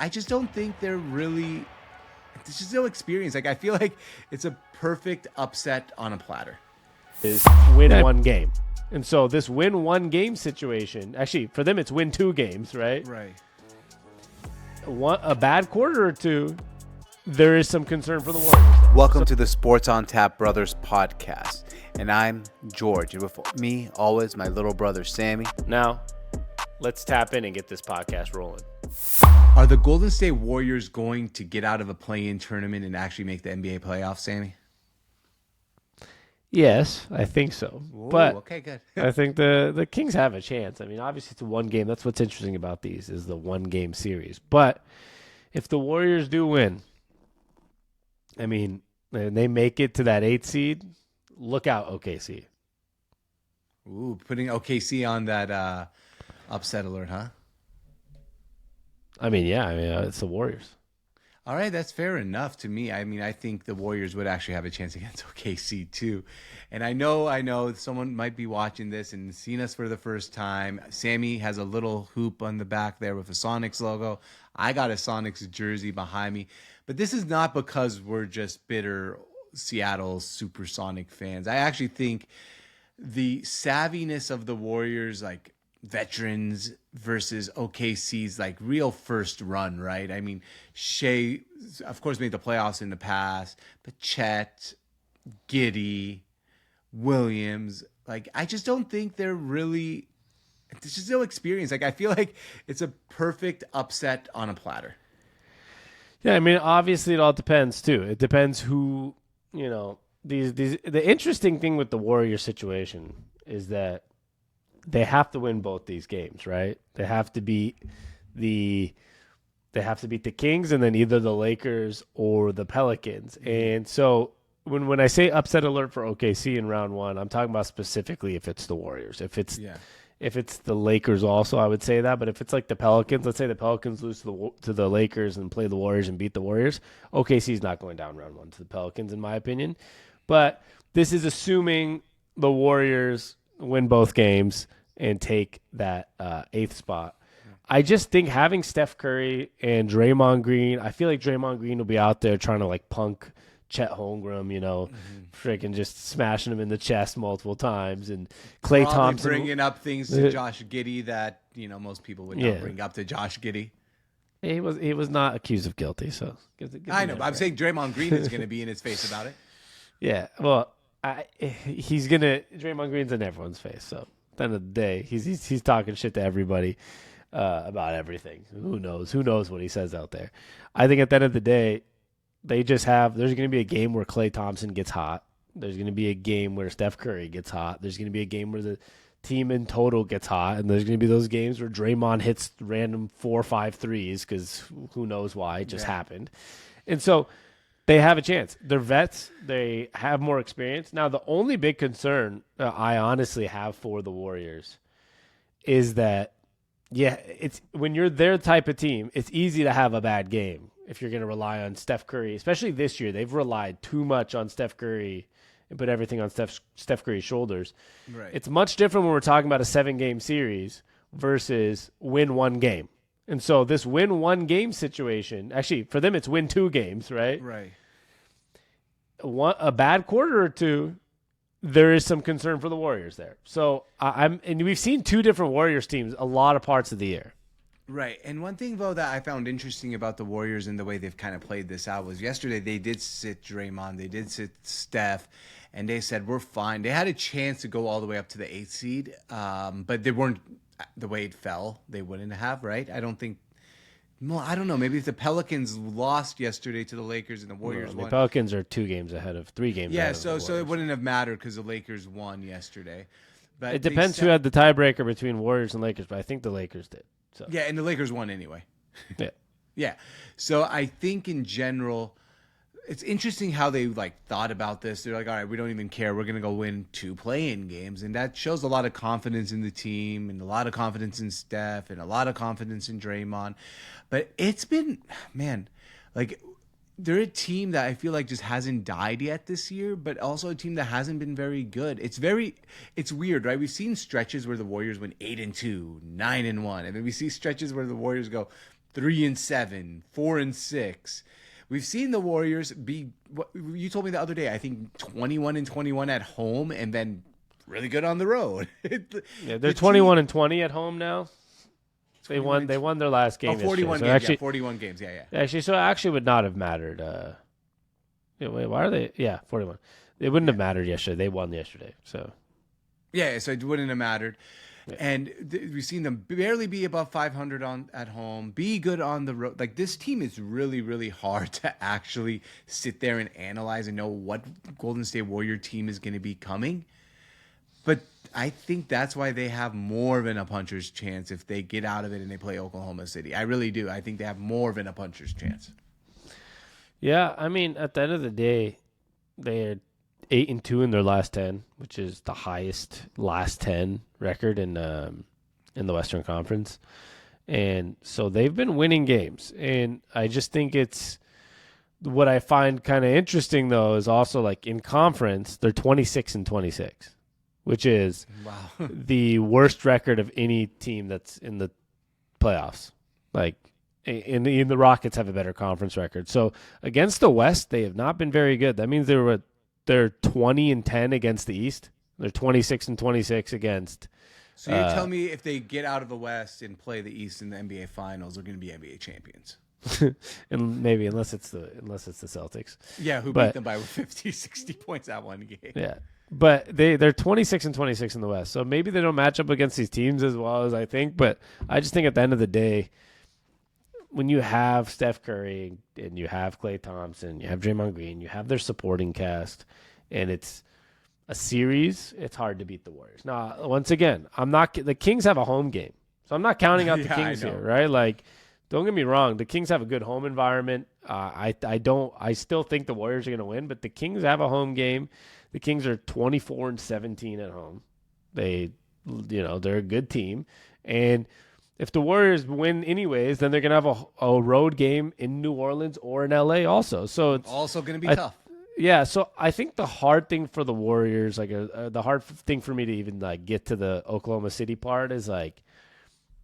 I just don't think they're really. There's just no experience. Like I feel like it's a perfect upset on a platter. Is win one game. And so this win one game situation, actually for them it's win 2 games, right? Right. A bad quarter or two, there is some concern for the Warriors. Welcome to the Sports on Tap Brothers podcast. And I'm George. And with me, always, my little brother, Sammy. Now, let's tap in and get this podcast rolling. Are the Golden State Warriors going to get out of a play-in tournament and actually make the NBA playoffs, Sammy? Yes, I think so. Ooh, but okay, good. I think the Kings have a chance. I mean, obviously it's a one game. That's what's interesting about these is the one game series. But if the Warriors do win, I mean, and they make it to that 8th seed, look out, OKC. Ooh, putting OKC on that upset alert, huh? I mean, yeah, it's the Warriors. All right, that's fair enough to me. I mean, I think the Warriors would actually have a chance against OKC too. And I know someone might be watching this and seen us for the first time. Sammy has a little hoop on the back there with a Sonics logo. I got a Sonics jersey behind me. But this is not because we're just bitter Seattle Supersonic fans. I actually think the savviness of the Warriors, like veterans versus OKC's like real first run, right? I mean, Shea, of course, made the playoffs in the past, but Chet, Giddey, Williams, like I just don't think they're really. There's just no experience. Like I feel like it's a perfect upset on a platter. Yeah, I mean, obviously it all depends too. It depends who, these. The interesting thing with the Warrior situation is that they have to win both these games, right? They have to beat the Kings and then either the Lakers or the Pelicans. And so when I say upset alert for OKC in round 1, I'm talking about specifically if it's the Warriors. If it's the Lakers also, I would say that. But if it's like the Pelicans, let's say the Pelicans lose to the Lakers and play the Warriors and beat the Warriors, OKC is not going down round 1 to the Pelicans, in my opinion. But this is assuming the Warriors win both games and take that 8th spot. I just think having Steph Curry and Draymond Green, I feel like Draymond Green will be out there trying to like punk Chet Holmgren, freaking just smashing him in the chest multiple times, and Klay Thompson bringing up things to Josh Giddey that most people would not bring up to Josh Giddey. He was not accused of guilty, so I know. But I'm saying Draymond Green is going to be in his face about it. Yeah, well, Draymond Green's in everyone's face, so. At the end of the day, he's talking shit to everybody about everything. Who knows what he says out there? I think at the end of the day, there's going to be a game where Klay Thompson gets hot. There's going to be a game where Steph Curry gets hot. There's going to be a game where the team in total gets hot, and there's going to be those games where Draymond hits random 4 or 5 threes because who knows why it just happened. And so they have a chance. They're vets. They have more experience. Now, the only big concern I honestly have for the Warriors is that, it's when you're their type of team, it's easy to have a bad game if you're going to rely on Steph Curry. Especially this year, they've relied too much on Steph Curry and put everything on Steph Curry's shoulders. Right. It's much different when we're talking about a 7-game series versus win one game. And so this win one game situation, actually for them it's win 2 games, right? Right. A bad quarter or two, there is some concern for the Warriors there. So and we've seen 2 different Warriors teams a lot of parts of the year. Right. And one thing, though, that I found interesting about the Warriors and the way they've kind of played this out was yesterday they did sit Draymond, they did sit Steph, and they said, we're fine. They had a chance to go all the way up to the 8th seed, but they weren't. The way it fell, they wouldn't have, right? I don't know. Maybe if the Pelicans lost yesterday to the Lakers and the Warriors won. The Pelicans are 3 games ahead of the Warriors. So it wouldn't have mattered because the Lakers won yesterday. But it depends who had the tiebreaker between Warriors and Lakers, but I think the Lakers did. So. Yeah, and the Lakers won anyway. Yeah. Yeah. So I think in general, it's interesting how they thought about this. They're like, all right, we don't even care. We're going to go win 2 play-in games. And that shows a lot of confidence in the team and a lot of confidence in Steph and a lot of confidence in Draymond. But it's been, they're a team that I feel like just hasn't died yet this year, but also a team that hasn't been very good. It's weird, right? We've seen stretches where the Warriors went 8-2, 9-1. And then we see stretches where the Warriors go 3-7, 4-6. We've seen the Warriors be. You told me the other day. I think 21-21 at home, and then really good on the road. Yeah, they're 21-20 at home now. They won. They won their last game. 41 yesterday. games. So actually, 41 games. Yeah. Actually, so it actually would not have mattered. Wait, why are they? Yeah, 41. It wouldn't have mattered yesterday. They won yesterday. So. Yeah, so it wouldn't have mattered. Yeah. And we've seen them barely be above 500 at home, be good on the road. Like, this team is really, really hard to actually sit there and analyze and know what Golden State Warrior team is going to be coming. But I think that's why they have more than a puncher's chance if they get out of it and they play Oklahoma City. I really do. I think they have more than a puncher's chance. Yeah, I mean, at the end of the day, they're 8-2 in their last 10, which is the highest last 10 record in the Western Conference. And so they've been winning games. And I just think it's what I find kind of interesting, though, is also like in conference, they're 26-26, which is the worst record of any team that's in the playoffs. Like, in the Rockets have a better conference record. So against the West, they have not been very good. That means they're 20-10 against the East. They're 26-26 against. So you're telling me if they get out of the West and play the East in the NBA Finals, they're going to be NBA champions? And maybe unless it's the Celtics. Yeah, who beat them by 50, 60 points that one game. Yeah. But they're 26-26 in the West. So maybe they don't match up against these teams as well as I think, but I just think at the end of the day, when you have Steph Curry and you have Klay Thompson, you have Draymond Green, you have their supporting cast, and it's a series, it's hard to beat the Warriors. Now, once again, the Kings have a home game, so I'm not counting out the Kings here, right? Like, don't get me wrong, the Kings have a good home environment. I still think the Warriors are going to win, but the Kings have a home game. The Kings are 24-17 at home. They're a good team, and if the Warriors win anyways, then they're going to have a road game in New Orleans or in LA also. So it's also going to be tough. Yeah, so I think the hard thing for the Warriors, the hard thing for me to even like get to the Oklahoma City part is like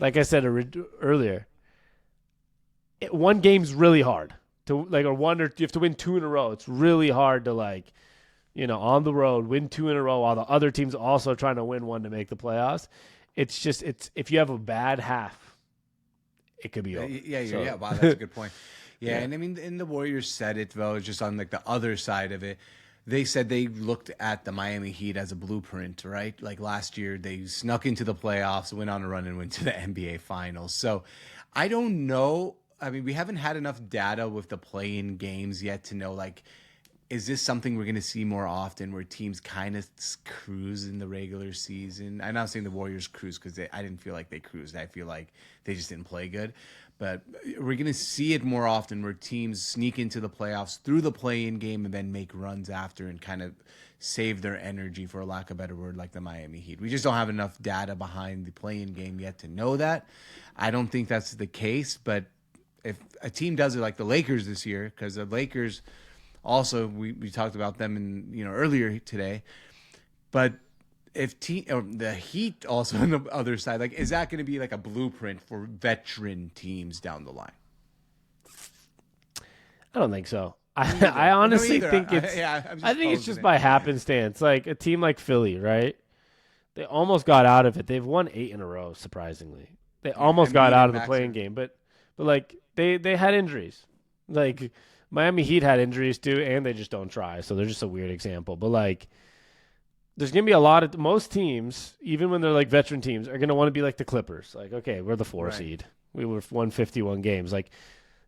I said earlier, one game's really hard to you have to win 2 in a row. It's really hard to on the road win 2 in a row while the other team's also trying to win one to make the playoffs. It's if you have a bad half, it could be over. Yeah. Wow, that's a good point. Yeah, and I mean, and the Warriors said it, though, just on like the other side of it. They said they looked at the Miami Heat as a blueprint, right? Like last year, they snuck into the playoffs, went on a run, and went to the NBA Finals. So I don't know. I mean, we haven't had enough data with the play-in games yet to know, like, is this something we're going to see more often where teams kind of cruise in the regular season? I'm not saying the Warriors cruise because I didn't feel like they cruised. I feel like they just didn't play good. But we're going to see it more often where teams sneak into the playoffs through the play-in game and then make runs after and kind of save their energy, for lack of a better word, like the Miami Heat. We just don't have enough data behind the play-in game yet to know that. I don't think that's the case, but if a team does it like the Lakers this year, because the Lakers – also, we talked about them in earlier today, but if the Heat also on the other side, like, is that going to be like a blueprint for veteran teams down the line? I don't think so. I honestly think it's just by happenstance. Like a team like Philly, right? They almost got out of it. They've won 8 in a row, surprisingly. They almost got out of the playing game, but like they had injuries, like. Miami Heat had injuries too, and they just don't try. So they're just a weird example. But like, there's gonna be a lot of most teams, even when they're like veteran teams, are gonna want to be like the Clippers. Like, okay, we're the 4 seed. We were won 51 games. Like,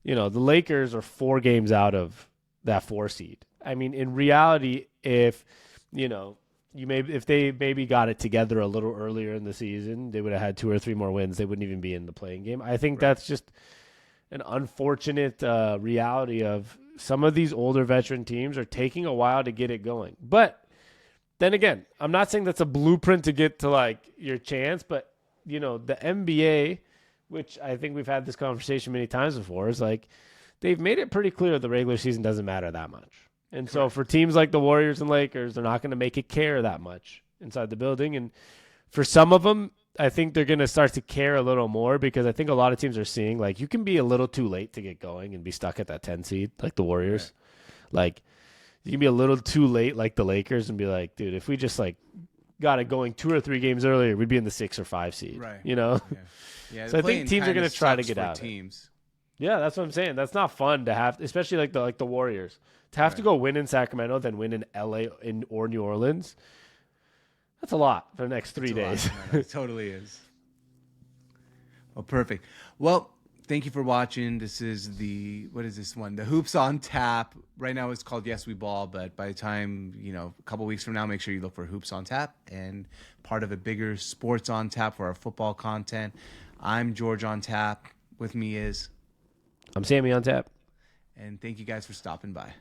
the Lakers are 4 games out of that 4 seed. I mean, in reality, if if they maybe got it together a little earlier in the season, they would have had 2 or 3 more wins. They wouldn't even be in the playing game. I think that's just an unfortunate reality of some of these older veteran teams are taking a while to get it going. But then again, I'm not saying that's a blueprint to get to like your chance, but the NBA, which I think we've had this conversation many times before, is like they've made it pretty clear the regular season doesn't matter that much. And so for teams like the Warriors and Lakers, they're not going to make it care that much inside the building. And for some of them, I think they're going to start to care a little more because I think a lot of teams are seeing like you can be a little too late to get going and be stuck at that 10 seed like the Warriors. Right. Like you can be a little too late like the Lakers and be like, dude, if we just like got it going 2 or 3 games earlier, we'd be in the 6 or 5 seed. Right. You know? Yeah. So I think teams are going to try to get out. Teams. Yeah, that's what I'm saying. That's not fun to have, especially like the Warriors. To have to go win in Sacramento, then win in LA or New Orleans. That's a lot for the next 3 days. No, it totally is. Well, perfect. Well, thank you for watching. This is what is this one? The Hoops on Tap. Right now it's called Yes We Ball, but by the time, a couple weeks from now, make sure you look for Hoops on Tap and part of a bigger Sports on Tap for our football content. I'm George on Tap. With me is... I'm Sammy on Tap. And thank you guys for stopping by.